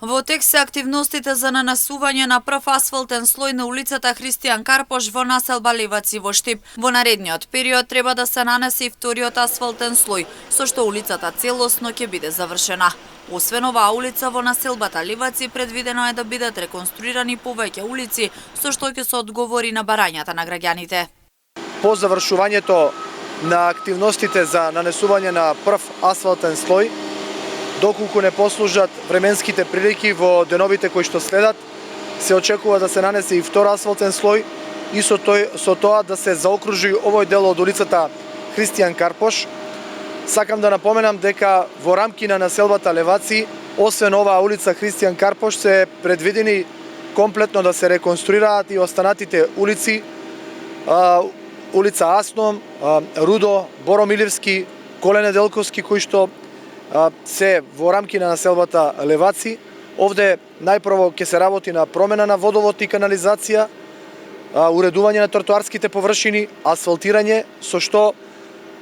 Во тек се активностите за нанесување на прв асфалтен слој на улицата Христијан Карпош во населба Леваци во Штип. Во наредниот период треба да се нанесе и вториот асфалтен слој, со што улицата целосно ќе биде завршена. Освен оваа улица во населбата Леваци предвидено е да бидат реконструирани повеќе улици, со што ќе се одговори на барањата на граѓаните. По завршувањето на активностите за нанесување на прв асфалтен слој, доколку не послужат временските прилики во деновите кои што следат, се очекува да се нанесе и втор асфалтен слој и со тоа да се заокружи овој дел од улицата Христијан Карпош. Сакам да напоменам дека во рамки на населбата Леваци, освен оваа улица Христијан Карпош, се предвидени комплетно да се реконструираат и останатите улици, улица Асном, Рудо, Боромилевски, Коле Неделковски, кои што се во рамки на населбата Леваци. Овде најпрво ќе се работи на промена на водовод и канализација, уредување на тротоарските површини, асфалтирање, со што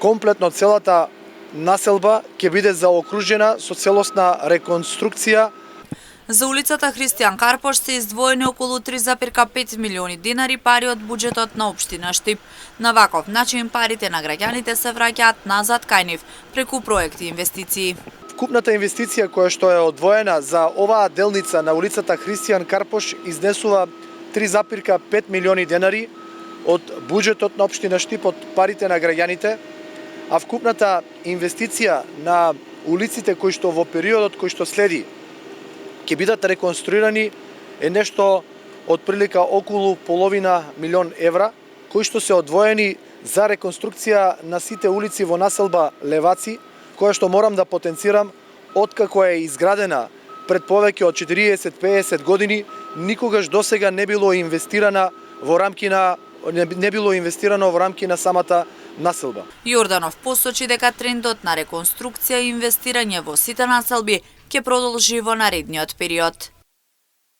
комплетно целата населба ќе биде заокружена со целосна реконструкција. За улицата Христијан Карпош се издвоени околу 3,5 милиони динари пари од буџетот на општина Штип. На ваков начин парите на граѓаните се враќаат назад кај нив преку проекти и инвестиции. Вкупната инвестиција која што е одвоена за оваа делница на улицата Христијан Карпош изнесува 3,5 милиони денари од буџетот на општина Штип, од парите на граѓаните, а вкупната инвестиција на улиците кои што во периодот кој што следи ќе бидат реконструирани е нешто од прилика околу половина милион евра, кои што се одвоени за реконструкција на сите улици во населба Леваци, која што морам да потенцирам, откако е изградена пред повеќе од 40-50 години, никогаш досега не било инвестирано во рамки на самата населба. Јорданов посочи дека трендот на реконструкција и инвестирање во сите населби ќе продолжи во наредниот период.